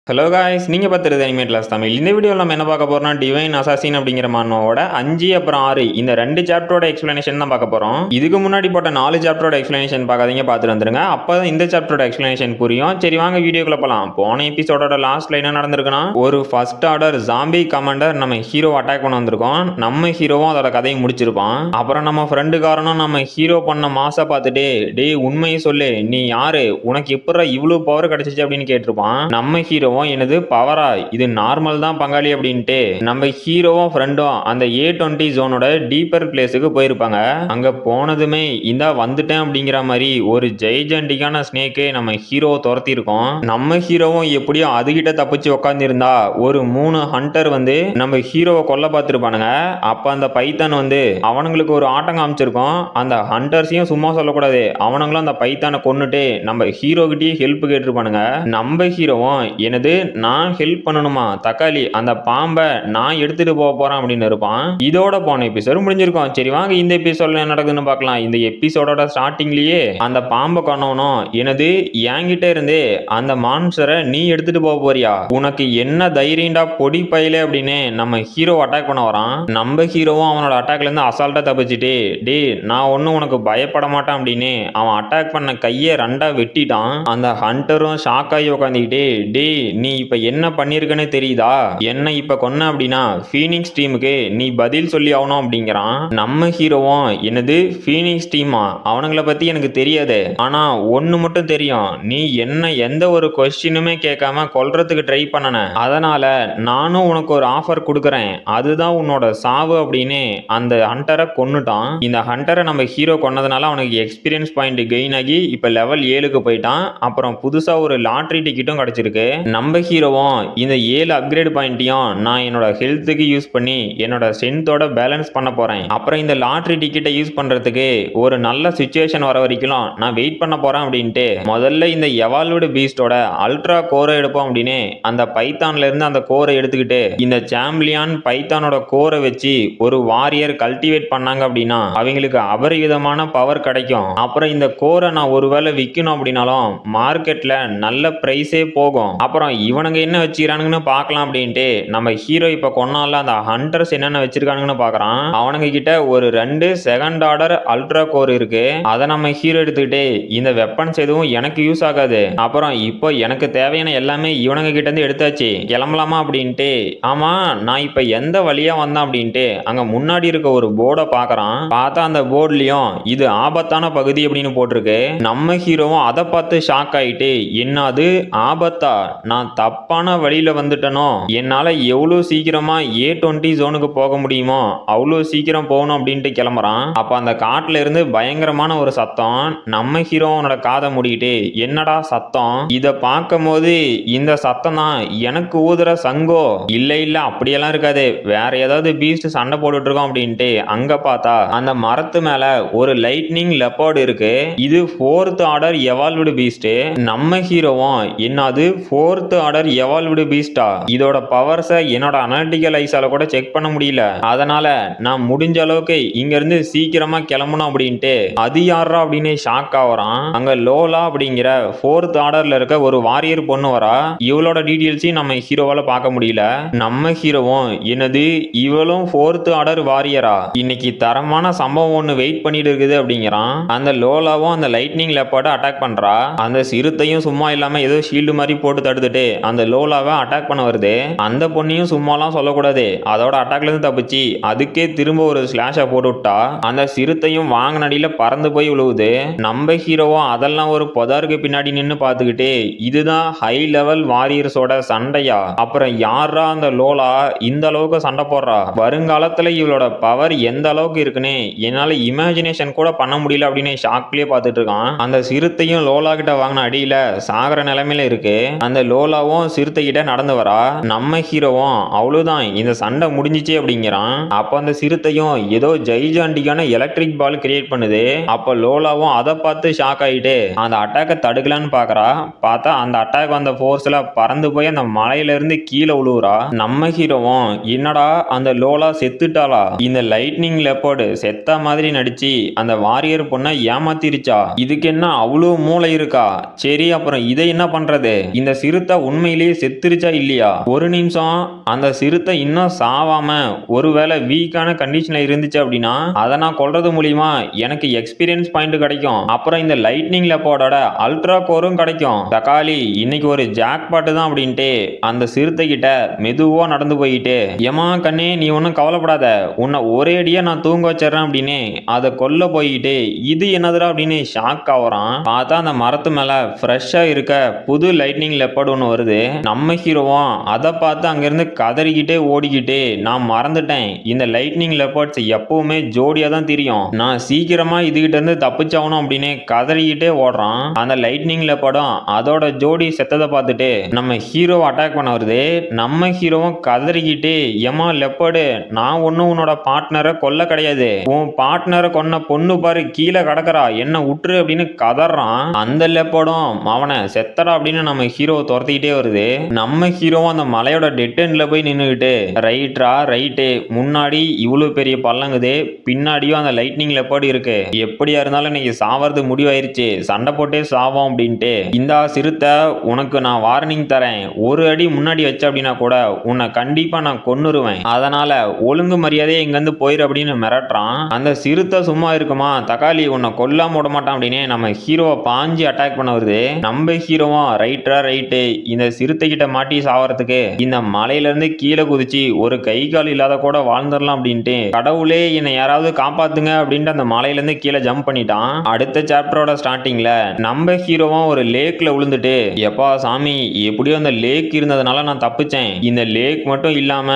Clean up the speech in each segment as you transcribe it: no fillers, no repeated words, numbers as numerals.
Hello guys, நீங்கள் பார்த்துருது animate class Tamil. இந்த வீடியோவில் நம்ம என்ன பார்க்க போகிறோம்னா, டிவைன் அசாசின் அப்படிங்கிற மன்னோட 5 அப்புறம் 6 இந்த 2 சாப்டரோட எக்ஸ்பிளனேஷன் தான் பார்க்க போகிறோம். இதுக்கு முன்னாடி போட்ட 4 சாப்டரோட எக்ஸ்பிளனேஷன் பார்க்காதீங்க, பார்த்துட்டு வந்துருங்க. அப்போ தான் இந்த சாப்டரோட எக்ஸ்பிளனேஷன் புரியும். சரி வாங்க வீடியோக்குள்ள போகலாம். போன எபிசோடோட லாஸ்ட்ல என்ன நடந்திருக்குன்னா, ஒரு ஃபர்ஸ்ட் ஆர்டர் ஜாம்பி கமாண்டர் நம்ம ஹீரோ அட்டாக் பண்ண வந்திருக்கோம். நம்ம ஹீரோவும் அதோட கதையை முடிச்சிருப்பான். அப்புறம் நம்ம ஃப்ரெண்டுக்காரனும் நம்ம ஹீரோ பண்ண மாசை பார்த்துட்டு, டே உண்மையை சொல்லு, நீ யாரு, உனக்கு எப்படா இவ்வளவு பவர் கிடைச்சிச்சு அப்படின்னு கேட்டிருப்பான். நம்ம ஹீரோ எனது பவரா, இது நார்மல் தான் பங்காளி அப்படின்ட்டு நம்ம ஹீரோவும் ஃப்ரெண்டும் அந்த A20 ஜோனோட டீப்பர் பிளேஸுக்கு போயிருப்பாங்க. அங்க போனதுமே இந்த வந்துட்டேன் அப்படிங்கிற மாதிரி ஒரு ஜெய்ஜெண்டிக்கான ஸ்னேக்கு நம்ம ஹீரோவை துரத்தி இருக்கோம். நம்ம ஹீரோவும் எப்படியோ அதுகிட்ட தப்பிச்சு உட்காந்துருந்தா ஒரு 3 ஹண்டர் வந்து நம்ம ஹீரோவை கொல்ல பார்த்துருப்பானுங்க. அப்ப அந்த பைத்தான் வந்து அவனுங்களுக்கு ஒரு ஆட்டம் காமிச்சிருக்கோம். அந்த ஹண்டர்ஸையும் சும்மா சொல்லக்கூடாது, அவனுங்களும் அந்த பைத்தானை கொன்னுட்டு நம்ம ஹீரோ கிட்டயே ஹெல்ப் கேட்டிருப்பானுங்க. நம்ம ஹீரோவும் எனது நான் ஹெல்ப் பண்ணணுமா தக்காளி, அந்த பாம்பை நான் எடுத்துட்டு போக போறேன் அப்படின்னு இருப்பான். இதோட போன எபிசோடு முடிஞ்சிருக்கும். சரி வாங்க இந்த எபிசோட்ல என்ன நடக்குதுன்னு பார்க்கலாம். இந்த எபிசோடோட ஸ்டார்டிங்லயே அந்த பாம்பை கொன்னவனும், எனது என்கிட்ட இருந்து அந்த மான்ஸ்டரை நீ எடுத்துட்டு போக போறியா, உனக்கு என்ன தைரியம்டா பொடி பையில அப்படின்னு நம்ம ஹீரோ அட்டாக் பண்ண வரான். நம்ம ஹீரோவும் அவனோட அட்டாக்ல இருந்து அசால்ட்டா தப்பிச்சுட்டு, டே நான் ஒன்னும் உனக்கு பயப்பட மாட்டான் அப்படின்னு அவன் அட்டாக் பண்ண கையை 2ஆ வெட்டிட்டான். அந்த ஹண்டரும் ஷாக் ஆகி உட்காந்துக்கிட்டு, டே நீ இப்ப என்ன பண்ணிருக்கன்னு தெரியுதா, என்ன இப்ப கொன்ன அப்படின்னா ஃபீனிக்ஸ் டீமுக்கு நீ பதில் சொல்லி ஆகணும் அப்படிங்கிறான். நம்ம ஹீரோவும் என்னது ஃபீனிக்ஸ் டீமா, அவனுங்களை பத்தி எனக்கு தெரியாது, ஆனா ஒன்னு மட்டும் தெரியும், நீ என்ன எந்த ஒரு கொஸ்டினுமே கேட்காம கொல்றதுக்கு ட்ரை பண்ணன, அதனால நானும் உனக்கு ஒரு ஆஃபர் கொடுக்குறேன், அதுதான் உன்னோட சாவு அப்படின்னு அந்த ஹண்டரை கொன்னுட்டான். இந்த ஹண்டரை நம்ம ஹீரோ கொன்னதுனால அவனுக்கு எக்ஸ்பீரியன்ஸ் பாயிண்ட் கெயின் ஆகி இப்ப லெவல் 7க்கு போயிட்டான். அப்புறம் புதுசா ஒரு லாட்ரி டிக்கெட்டும் கிடைச்சிருக்கு. நம்ம ஹீரோவும் இந்த 7 அப்கிரேட் பாயிண்ட்டையும் நான் என்னோட ஹெல்த்துக்கு யூஸ் பண்ணி என்னோட ஸ்ட்ரென்த்தோட பேலன்ஸ் பண்ண போறேன். அப்புறம் இந்த லாட்ரி டிக்கெட்டை யூஸ் பண்றதுக்கு ஒரு நல்ல சிச்சுவேஷன் வர வரைக்கும் நான் வெயிட் பண்ண போறேன் அப்படின்ட்டு முதல்ல இந்த எவால்வ்டு பீஸ்டோட அல்ட்ரா கோரை எடுப்போம் அப்படின்னு அந்த பைத்தான்ல இருந்து அந்த கோரை எடுத்துக்கிட்டு இந்த சாம்பிளியான் பைத்தானோட கோரை வச்சு ஒரு வாரியர் கல்டிவேட் பண்ணாங்க அப்படின்னா அவங்களுக்கு அபரிவிதமான பவர் கிடைக்கும். அப்புறம் இந்த கோரை நான் ஒருவேளை விற்கணும் அப்படின்னாலும் மார்க்கெட்ல நல்ல பிரைஸே போகும். அப்புறம் இவனுங்க என்ன வச்சிருக்கானுங்கன்னு பார்க்கலாம் அப்படின்ட்டு நம்ம ஹீரோ இப்ப கொன்னால அந்த ஹண்டர்ஸ் என்னென்ன வச்சிருக்கானுங்கன்னு பார்க்கறான். அவனுங்க கிட்ட ஒரு 2 செகண்ட் ஆர்டர் அல்ட்ரா கோர் இருக்கு. அதை நம்ம ஹீரோ எடுத்துக்கிட்டு இந்த வெப்பன்ஸ் எதுவும் எனக்கு யூஸ் ஆகாது, அப்புறம் இப்போ எனக்கு தேவையான எல்லாமே இவனுங்க கிட்ட இருந்து எடுத்தாச்சு, கிளம்பலாமா அப்படின்ட்டு. ஆமா நான் இப்ப எந்த வழியா வந்தேன் அப்படின்ட்டு அங்க முன்னாடி இருக்க ஒரு போர்டை பார்க்கறான். பார்த்தா அந்த போர்ட்லயும் இது ஆபத்தான பகுதி அப்படின்னு போட்டிருக்கு. நம்ம ஹீரோவும் அதை பார்த்து ஷாக் ஆயிட்டு, என்னது ஆபத்தா, நான் தப்பான வழியில வந்துட்டனோ, என்னால எவ்வளவு சீக்கிரமா A20 ஜோனுக்கு போக முடியுமோ அவ்வளவு சீக்கிரம் போகணும் அப்படின்ட்டு கிளம்புறான். அப்ப அந்த காட்டுல இருந்து பயங்கரமான ஒரு சத்தம். நம்ம ஹீரோனோட காதை மூடிட்டு, என்னடா சத்தம், இத பார்க்கும் போது இந்த சத்தம் தான் எனக்கு ஊதுற சங்கோ, இல்ல இல்ல அப்படியெல்லாம் இருக்காது, வேற ஏதாவது பீஸ்ட் சண்டை போட்டுட்டு இருக்கோம் அப்படின்ட்டு அங்க பார்த்தா அந்த மரத்து மேல ஒரு லைட்னிங் லெப்பர்ட் இருக்கு. இது 4th ஆர்டர் எவால்வ்டு பீஸ்ட். நம்ம ஹீரோவும் என்னது 4th ஆர்டர் எவால்வ்டு பீஸ்டா, இதோட பவர்ஸை என்னோட அனாலிட்டிக்கல் ஐஸால கூட செக் பண்ண முடியல, அதனால நான் முடிஞ்ச அளவுக்கு இங்க இருந்து சீக்கிரமா கிளம்பணும் அப்படின்ட்டு அது யாரா அப்படின்னு ஷாக் ஆவறான். அங்க லோலா அப்படிங்கிற 4th ஆர்டர்ல இருக்க ஒரு வாரியர் பொண்ணு வரா. இவளோட டீடைல்ஸையும் நம்ம ஹீரோவால பார்க்க முடியல. நம்ம ஹீரோவும் என்னது இவளும் 4th ஆர்டர் வாரியரா, இன்னைக்கு தரமான சம்பவம் ஒண்ணு வெயிட் பண்ணிட்டு இருக்குது அப்படிங்கிறான். அந்த லோலாவும் அந்த லைட்னிங் லெப்பர்ட அட்டாக் பண்றா. அந்த சிறுத்தையும் சும்மா இல்லாம ஏதோ ஷீல்டு மாதிரி போட்டு தடுத்துட்டு அந்த லோலாவை அட்டாக் பண்ண வருது. அந்த பொண்ணையும் சும்மாலாம் சொல்லக்கூடாது, அதோட அட்டாக்ல இருந்து தப்பிச்சு அதுக்கே திரும்ப ஒரு ஸ்லாஷை போட்டு விட்டா அந்த சிறுத்தையும் வாங்க நடியில பறந்து போய் விழுவுது. நம்ம ஹீரோவும் அதெல்லாம் ஒரு புதருக்கு பின்னாடி நின்று பார்த்துக்கிட்டு, இதுதான் ஹை லெவல் வாரியர்ஸோட சண்டையா, அப்புறம் யாரா அந்த லோலா இந்த அளவுக்கு சண்டை போடுறா, வருங்காலத்துல இவளோட பவர் எந்த அளவுக்கு இருக்குன்னு என்னால இமேஜினேஷன் கூட பண்ண முடியல அப்படின்னு ஷாக்லயே பார்த்துட்டு இருக்கான். அந்த சிறுத்தையும் லோலா கிட்ட வாங்கின அடியில சாகர நிலைமையில இருக்கு. அந்த லோலாவும் சிறுத்தை கிட்ட நடந்து வரா. நம்ம ஹீரோவும் அவ்வளவுதான் இந்த சண்டை முடிஞ்சிச்சு அப்படிங்கிறான். அப்ப அந்த சிறுத்தையும் ஏதோ ஜெய்ஜாண்டிக்கான எலக்ட்ரிக் பால் கிரியேட் பண்ணுது. அப்ப லோலாவும் அதை பார்த்து ஷாக் ஆயிட்டு அந்த அட்டாக்கை தடுக்கலான்னு பாக்குறா. பார்த்தா அந்த அட்டாக் வந்த போர்ஸ்ல பறந்து போய் அந்த மலையில இருந்து கீழே விழுவுறா. நம்ம ஹீரோவும் என்னடா அந்த லோலா செத்துட்டாளா, இந்த லைட்னிங் லெப்பர்டு செத்த மாதிரி நடிச்சு அந்த வாரியர் பொண்ணை ஏமாத்திருச்சா, இதுக்கு என்ன அவ்வளவு மூளை இருக்கா, சரி அப்புறம் இதை என்ன பண்றது, இந்த சிறுத்தை உண்மையிலேயே செத்துருச்சா இல்லையா, ஒரு நிமிஷம் அந்த சிறுத்தை இன்னும் சாவாம ஒருவேளை வீக்கான கண்டிஷன்ல இருந்துச்சு அப்படின்னா அதை நான் கொல்றது மூலியமா எனக்கு எக்ஸ்பீரியன்ஸ் பாயிண்ட் கிடைக்கும். அப்புறம் இந்த லைட்னிங் லெப்பர்டோட அல்ட்ரா கோரும் கிடைக்கும். தக்காளி இன்னைக்கு ஒரு ஜாக் பாட்டு தான் அப்படின்ட்டு அந்த சிறுத்தை கிட்ட மெதுவா நடந்து போயிட்டு, ஏமா கண்ணே நீ ஒன்னும் கவலைப்படாத, உன்னை ஒரே அடியா நான் தூங்க வச்சிடறேன் அப்படின்னு அதை கொல்ல போயிட்டு இது என்னதுடா அப்படின்னு ஷாக் ஆகுறான். பார்த்தா அந்த மரத்து மேல ஃப்ரெஷ்ஷா இருக்க புது லைட்னிங் லெப்பர்ட் ஒன்று வருது. நம்ம ஹீரோவும் அதை பார்த்து அங்கிருந்து கதறிக்கிட்டே ஓடிக்கிட்டு, நான் மறந்துட்டேன் இந்த லைட்னிங் லெப்பர்ட்ஸ் எப்பவுமே ஜோடியா தான் தெரியும், நான் சீக்கிரமா இதுகிட்ட இருந்து தப்பிச்சாகணும் அப்படின்னு கதறிக்கிட்டே ஓடுறான். அந்த லைட்னிங் லெப்பர்டும் அதோட ஜோடி செத்ததை பார்த்துட்டு நம்ம ஹீரோ அட்டாக் பண்ண வருது. நம்ம ஹீரோவும் கதறிக்கிட்டு, ஏமா லெப்பர்டு நான் ஒன்னும் உன்னோட பார்ட்னரை கொல்ல கிடையாது, உன் பார்ட்னரை கொன்ன பொண்ணு பாரு கீழே கிடக்குறா, என்ன விட்டுரு அப்படின்னு கதறான். அந்த லெப்பர்டும் அவனை செத்தடா அப்படின்னு நம்ம ஹீரோ துரத்திக்கிட்டே வருது. நம்ம ஹீரோவும் அந்த மலையோட டெட் எண்ட்ல போய் நின்றுக்கிட்டு, ரைட்ரா ரைட்டு, முன்னாடி இவ்வளவு பெரிய பள்ளங்குது, பின்னாடியும் அந்த லைட்னிங் லெப்பர்டு இருக்கு, எப்படியா இருந்தாலும் இன்னைக்கு சாவது முடிவாயிருச்சு, சண்டை போட்டே சாவோம் அப்படின்ட்டு, இந்த சிறுத்தை உனக்கு நான் வார்னிங் தரேன், ஒரு அடி முன்னாடி வச்ச அப்படின்னா கூட உன்னை கண்டிப்பா நான் கொன்னுருவேன், அதனால ஒழுங்கு மரியாதையே இங்கிருந்து போயிரு அப்படின்னு மிரட்டுறான். அந்த சிறுத்தை சும்மா இருக்குமா, தக்காளி உன்னை கொல்லாம விட மாட்டான் அப்படின்னு நம்ம ஹீரோவை பாஞ்சு அட்டாக் பண்ண வருது. நம்ம ஹீரோவும் ரைட்டா ரைட்டு, இந்த சிறுத்தை கிட்ட மாட்டி சாவறதுக்கு இந்த மலையில இருந்து கீழே குதிச்சு ஒரு கை கால் இல்லாத கூட வாழ்ந்துடலாம் அப்படின்ட்டு, கடவுளே என்னை யாராவது காப்பாத்துங்க அப்படின்ட்டு அந்த மலையில இருந்து கீழே ஜம்ப் பண்ணிட்டான். அடுத்த சாப்டரோட ஸ்டார்டிங்ல நம்ம ஹீரோவும் ஒரு லேக்ல விழுந்துட்டு, எப்பா சாமி எப்படியோ அந்த லேக் இருந்ததுனால நான் தப்பிச்சேன், இந்த லேக் மட்டும் இல்லாம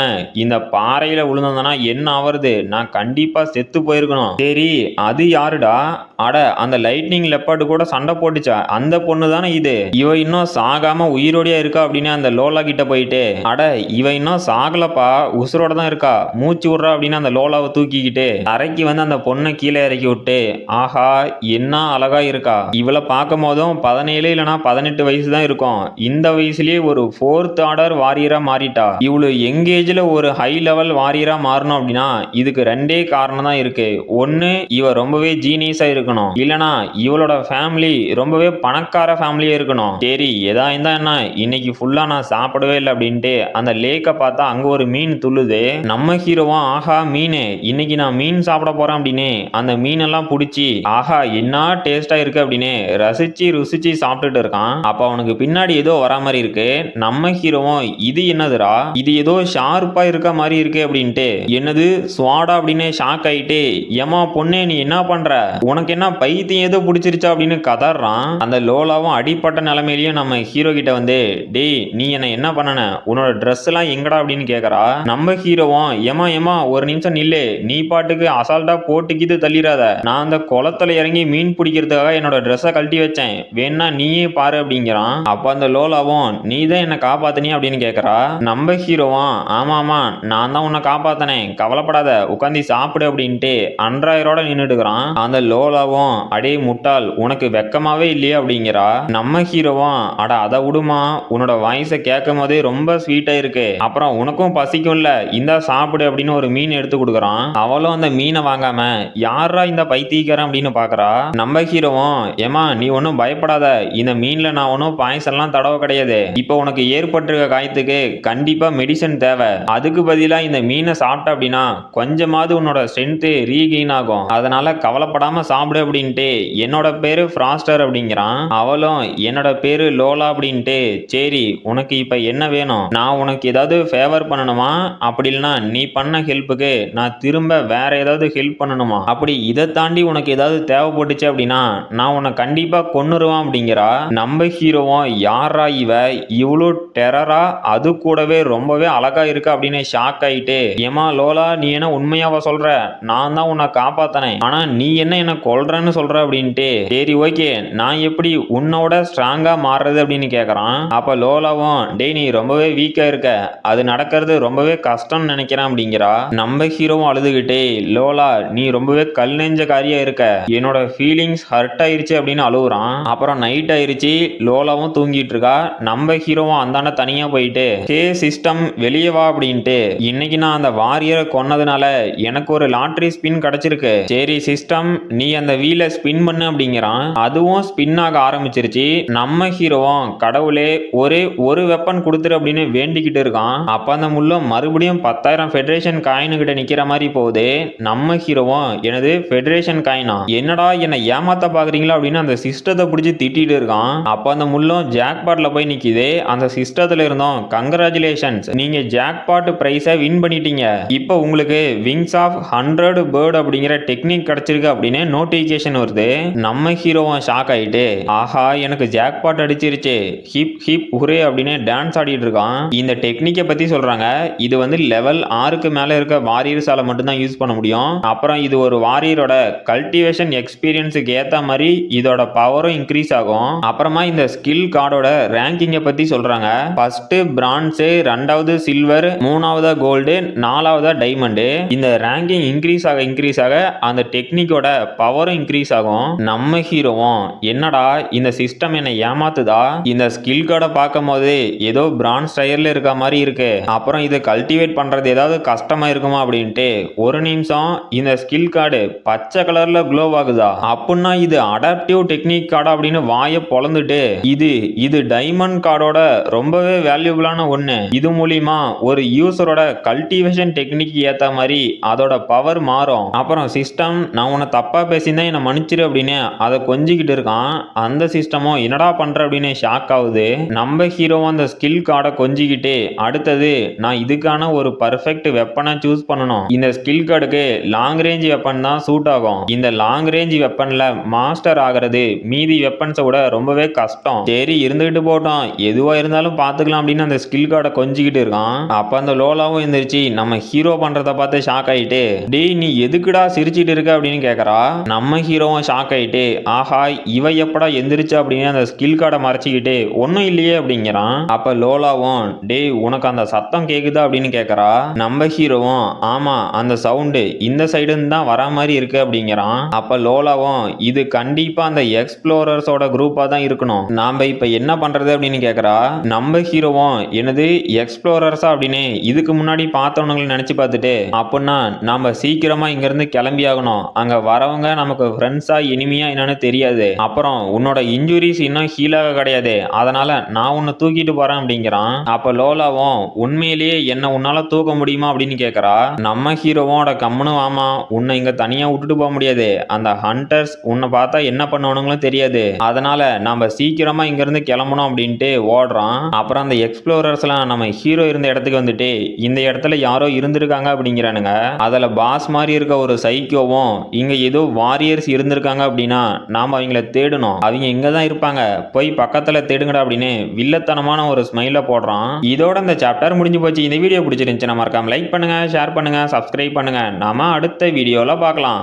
இந்த பாறையில விழுந்ததுனா என்ன ஆவறது, நான் கண்டிப்பா செத்து போயிருக்கணும். சரி அது யாருடா, அட அந்த லைட்னிங் லெப்பர்டு கூட சண்டை போட்டுச்சா அந்த பொண்ணு தானே இது, இவ இன்னும் சாகாம உயிரோடியா இருக்கா அப்படின்னு அந்த லோலா கிட்ட போயிட்டு, அட இவ இன்னும் சாகலப்பா உசுரோட தான் இருக்கா, மூச்சு விடுறா அப்படின்னு அந்த லோலாவை தூக்கிக்கிட்டு தரைக்கு வந்து அந்த பொண்ணை கீழே இறக்கி விட்டு, ஆஹா என்ன அழகா இருக்கா, இவளை பார்க்கும் போதும் 17 இல்லைனா 18 வயசு தான் இருக்கும், இந்த வயசுலயே ஒரு 4th ஆர்டர் வாரியரா மாறிட்டா, இவ்வளவு எங்கேஜ்ல ஒரு ஹை லெவல் வாரியரா மாறணும் அப்படின்னா இதுக்கு ரெண்டே காரணம் தான் இருக்கு, ஒன்னு இவ ரொம்பவே ஜீனியஸா இருக்கணும், இல்லனா இவளோட ஃபேமிலி ரொம்பவே பணக்கார ஃபேமிலியா இருக்கணும். சரி எதா இருந்தா என்ன, இன்னைக்கு ஃபுல்லா நான் சாப்பிடவே இல்லை அப்படின்ட்டு அந்த லேக்கை பார்த்தா அங்க ஒரு மீன் துள்ளுது. நம்ம ஹீரோவும் ஆஹா மீன், இன்னைக்கு நான் மீன் சாப்பிட போறேன் அப்படின்னு அந்த மீனெல்லாம் பிடிச்சி, ஆஹா என்ன டேஸ்டா இருக்கு அப்படின்னு ரசிச்சு ருசிச்சு சாப்பிட்டுட்டு இருக்கான். அப்ப அவனுக்கு பின்னாடி ஏதோ வரா மாதிரி இருக்கு. நம்ம ஹீரோவும் இது என்னதுடா, இது ஏதோ ஷார்ப்பா இருக்க மாதிரி இருக்கு அப்படின்ட்டு, என்னது ஸ்வாடா அப்படின்னு ஷாக் ஆயிட்டு, ஏமா பொண்ணே நீ என்ன பண்ற, உனக்கு என்ன பைத்தியம் ஏதோ பிடிச்சிருச்சா அப்படின்னு கதறான். அந்த லோலாவும் அடிப்பட்ட நிலைமையிலயும் நம்ம ஹீரோ கிட்ட வந்து, டேய் நீ என்ன பண்ணன, உன்னோட ட்ரெஸ் எல்லாம் எங்கடா அப்படின்னு கேக்குறா. நம்ம ஹீரோவும் ஏமா ஏமா ஒரு நிமிஷம் நில்லு, நீ பாட்டுக்கு அசால்ட்டா போட்டுக்கிட்டு தள்ளிடாத, நான் அந்த குளத்துல இறங்கி மீன் பிடிக்கிறதுக்காக என்னோட ட்ரெஸ்ஸை கழட்டி வச்சேன், வேணா நீயே பாரு அப்படிங்கிறான். அப்ப அந்த லோலாவும் நீ தான் என்ன காப்பாத்தினியா அப்படின்னு கேக்குறா. நம்ம ஹீரோவும் ஆமா ஆமா நான் தான் உன்னை காப்பாத்தினேன், கவலைப்படாத உட்காந்து சாப்பிடு அப்படின்ட்டு அன்றாயரோட நின்றுட்டுக்கிறான். அந்த லோலாவும் அடே முட்டாள் உனக்கு வெக்கமாவே இல்லையா அப்படிங்கிறா. நம்ம ஹீரோவும் அட அதை விடுமா, உன்னோட வாய்ஸை கேட்கும் போதே ரொம்ப ஸ்வீட்டா இருக்கு, அப்புறம் உனக்கும் பசிக்கும்ல இந்தா சாப்பிடு அப்படின்னு ஒரு மீன் எடுத்து கொடுக்குறான். அவளும் அந்த மீனை வாங்காம யாரா இந்த பைத்தியக்காரன் அப்படின்னு பாக்குறா. நம்ம ஹீரோவும் ஏமா நீ ஒன்னும் பயப்படாத, இந்த மீன்ல நான் ஒன்னும் பாய்சன்லாம் தடவை கிடையாது, இப்போ உனக்கு ஏற்பட்டிருக்க காயத்துக்கு கண்டிப்பா மெடிசன் தேவை, அதுக்கு பதிலா இந்த மீனை சாப்பிட்ட அப்படின்னா கொஞ்சமாவது உன்னோட ஸ்ட்ரென்த் ரீகெயின் ஆகும், அதனால கவலைப்படாம சாப்பிடு அப்படின்ட்டு என்னோட பேரு ஃப்ராஸ்டர் அப்படிங்கிறான். அவளும் என்னோட பேரு லோலா அப்படின்ட்டு, சரி உனக்கு இப்ப என்ன வேணும், நான் உனக்கு ஏதாவது ஃபேவர் பண்ணணுமா, அப்படி இல்லைன்னா நீ பண்ண ஹெல்ப்புக்கு நான் திரும்ப வேற ஏதாவது ஹெல்ப் பண்ணணுமா, அப்படி இதை தாண்டி உனக்கு ஏதாவது தேவைப்பட்டுச்சு அப்படின்னா நான் உன்னை கண்டிப்பா கொன்னுருவான் அப்படிங்கிறா. நம்ம ஹீரோவும் யாரா இவ இவ்வளோ டெரரா அது கூடவே ரொம்பவே அழகா இருக்கு அப்படின்னு ஷாக் ஆயிட்டு, ஏமா லோலா நீ என்ன உண்மையாவா சொல்ற, நான் தான் உன்னை காப்பாத்தனேன், ஆனா நீ என்ன கொல்றன்னு சொல்ற அப்படின்ட்டு, சரி ஓகே நான் எப்படி உன்னோட ஸ்ட்ராங்கா மாறுறது அப்படின்னு கேக்குறான். அப்ப லோலாவும் டேய் நீ ரொம்பவே வீக்கா இருக்க, அது நடக்கிறது ரொம்பவே கஷ்டம்னு நினைக்கிறேன் அப்படிங்கிறா. நம்ம ஹீரோவும் அழுதுகிட்டே, லோலா நீ ரொம்பவே கல் நெஞ்ச காரியா இருக்க, என்னோட ஃபீலிங்ஸ் ஹர்ட் ஆயிருச்சு அப்படின்னு அழுகுறான். அப்புறம் நைட் ஆயிருச்சு, லோலாவும் தூங்கிட்டு இருக்கா. நம்ம ஹீரோவும் அந்தாண்ட தனியா போயிட்டு, ஹே சிஸ்டம் வெளியே வா அப்படின்ட்டு, இன்னைக்கு நான் அந்த வாரியரை கொன்னதுனால எனக்கு ஒரு லாட்டரி ஸ்பின் கிடைச்சிருக்கு, சரி சிஸ்டம் நீ அந்த வீலை ஸ்பின் பண்ணு அப்படிங்கிறான். அதுவும் ஸ்பின் ஆக ஆரம்பிச்சிருச்சு. நம்ம ஹீரோவும் கடவுளே கடவுளே ஒரே ஒரு வெப்பன் கொடுத்துரு அப்படின்னு வேண்டிக்கிட்டு இருக்கான். அப்ப அந்த முள்ளம் மறுபடியும் 10,000 ஃபெடரேஷன் காயின் கிட்ட நிக்கிற மாதிரி போகுது. நம்ம ஹீரோவும் எனது ஃபெடரேஷன் காயினா, என்னடா என்ன ஏமாத்த பாக்குறீங்களா அப்படின்னு அந்த சிஸ்டத்தை பிடிச்சி திட்டிட்டு இருக்கான். அப்ப அந்த முள்ளும் ஜாக்பாட்ல போய் நிக்குது. அந்த சிஸ்டத்துல இருந்தோம் கங்க்ராச்சுலேஷன்ஸ், நீங்க ஜாக்பாட் பிரைஸை வின் பண்ணிட்டீங்க. இப்போ உங்களுக்கு விங்ஸ் ஆஃப் 100 பேர்ட் அப்படிங்கிற டெக்னிக் கிடைச்சிருக்கு அப்படின்னு நோட்டிபிகேஷன் வருது. நம்ம ஹீரோவும் ஷாக் ஆயிட்டு, ஆஹா எனக்கு ஜாக்பாட் அடிச்சிருச்சு, ஹிப் ஹிப் ஹுரே அப்படின்னு டான்ஸ் ஆடிட்டு இருக்கான். இந்த டெக்னிக்கை பத்தி சொல்றாங்க, இது வந்து லெவல் 6க்கு மேல இருக்க வாரியர்ஸால மட்டும்தான் யூஸ் பண்ண முடியும். அப்புறம் இது ஒரு வாரியரோட கல்டிவேஷன் எக்ஸ்பீரியன்ஸுக்கு ஏத்த மாதிரி இதோட பவரும் இன்க்ரீஸ் ஆகும். அப்புறமா இந்த ஸ்கில் கார்டோட ரேங்கிங்கை பத்தி சொல்றாங்க. ஃபர்ஸ்ட் பிரான்ஸ், ரெண்டாவது சில்வர், மூணாவது கோல்டு, நாலாவது டைமண்ட். இந்த ரேங்கிங் இன்க்ரீஸ் ஆக அந்த டெக்னிக்கோட பவரும் இன்க்ரீஸ் ஆகும். நம்ம ஹீரோவும் என்னடா இந்த சிஸ்டம் என்ன ஏமாத்துதா, இந்த ஸ்கில் கார்டை பார்க்கும் போது ஏதோ பிரான்ஸ் டயர்ல இருக்க மாதிரி இருக்கு, அப்புறம் இதை கல்டிவேட் பண்றது ஏதாவது கஷ்டமா இருக்குமா அப்படின்ட்டு ஒரு நிமிஷம் இந்த ஸ்கில் கார்டு பச்சை கலர்ல க்ளோ ஆகுதா, அப்படின்னா இது அடாப்டிவ் டெக்னிக் கார்டு அப்படின்னு வாயை பொளந்துட்டு, இது டைமண்ட் கார்டோட ரொம்பவே வேல்யூபிளான ஒண்ணு, இது மூலியமா ஒரு யூசரோட கல்டிவேஷன் டெக்னிக் ஏத்த மாதிரி அதோட பவர் மாறும். அப்புறம் சிஸ்டம் நான் உன்னை தப்பா பேசியிருந்தா என்ன மன்னிச்சிரு அப்படின்னு அதை கொஞ்சிக்கிட்டு இருக்கான். அந்த சிஸ்டமும் என்னடா பண்ற அப்படின்னு ஷாக் ஆகுது. நம்ம ஹீரோவும் அந்த ஸ்கில் கார்டை கொஞ்சிக்கிட்டு, அடுத்தது நான் இதுக்கான ஒரு பர்ஃபெக்ட் வெப்பனை சூஸ் பண்ணணும், இந்த ஸ்கில் கார்டுக்கு லாங் ரேஞ்ச் வெப்பன் தான் சூட் ஆகும், இந்த லாங் ரேஞ்ச் வெப்பன்ல மாஸ்டர் ஆகிறது மீதி வெப்பன்ஸை விட ரொம்பவே கஷ்டம், சரி இருந்துகிட்டு போட்டோம் எதுவா இருந்தாலும் பாத்துக்கலாம் அப்படின்னு அந்த ஸ்கில் கார்டை கொஞ்சிக்கிட்டு இருக்கான். அப்ப அந்த லோலாவும் எந்திரிச்சு நம்ம ஹீரோ பண்றத பார்த்து ஷாக் ஆயிட்டு, டேய் நீ எதுக்குடா சிரிச்சிட்டு இருக்க அப்படின்னு கேக்குறா. நம்ம ஹீரோவும் ஷாக் ஆயிட்டு, ஆஹா இவ எப்படா எந்திரிச்சு அப்படின்னு அந்த ஸ்கில் கார்டை மறைச்சிக்கிட்டு ஒன்னும் இல்லையே அப்படிங்கிறான். அப்ப லோலாவும், டேய் உனக்கு அந்த சத்தம் கேக்குதா அப்படின்னு கேக்குறா. நம்ம ஹீரோவும், ஆமா அந்த சவுண்டு இந்த சைடு தான் வர மாதிரி இருக்கு அப்படிங்கிறான். அப்ப லோலாவும், இது கண்டிப்பா அந்த எக்ஸ்ப்ளோரர்ஸோட குரூப்பா தான் இருக்கணும், நாம இப்ப என்ன பண்றது அப்படின்னு கேக்குறா. நம்ம ஹீரோவும், எனது எக்ஸ்ப்ளோரர்ஸா அப்படின்னு இதுக்கு முன்னாடி பார்த்தவனுங்களை நினைச்சு பார்த்துட்டு, அப்படின்னா நாம சீக்கிரமா இங்க இருந்து கிளம்பி ஆகணும், அங்க வரவங்க நமக்கு ஃப்ரெண்ட்ஸா எனிமியா என்னன்னு தெரியாது, அப்புறம் உன்னோட இன்ஜுரிஸ் இன்னும் ஹீலாக கிடையாது, அதனால நான் உன்னை தூக்கிட்டு போறேன் அப்படிங்கிறான். அப்ப லோலாவும், உண்மையிலேயே என்ன உன்னால தூக்க முடியுமா அப்படின்னு கேக்குறா. நம்ம ஹீரோவோட கம்முனு வாமா, உன்னை இங்க தனியா விட்டுட்டு போக முடியாது, அந்த ஹண்டர்ஸ் உன்னை பார்த்தா என்ன பண்ணுவானுங்களும் தெரியாது, அதனால நம்ம சீக்கிரமா இங்க இருந்து கிளம்பணும் அப்படின்ட்டு ஓடுறான். அப்புறம் அந்த எக்ஸ்ப்ளோரர்ஸ்லாம் நம்ம ஹீரோ இருந்த இடத்துக்கு வந்துட்டு, இந்த இடத்துல யாரோ இருந்திருக்காங்க அப்படிங்கிறானுங்க. அதுல பாஸ் மாதிரி இருக்க ஒரு சைக்கோவும், இங்க ஏதோ வாரியர்ஸ் இருந்திருக்காங்க அப்படின்னா நாம அவங்கள தேடணும், அவங்க இங்க தான் இருப்பாங்க, போய் பக்கத்துல தேடுங்கடா அப்படின்னு வில்லத்தனமான ஒரு ஸ்மைல போடுறான். இதோட இந்த சாப்டர் முடிஞ்சு போச்சு. இந்த வீடியோ பிடிச்சிருந்துச்சுன்னா மறக்காம லைக் பண்ணுங்க, ஷேர் பண்ணுங்க, சப்ஸ்கிரைப் பண்ணுங்க. நாம அடுத்த வீடியோல பார்க்கலாம்.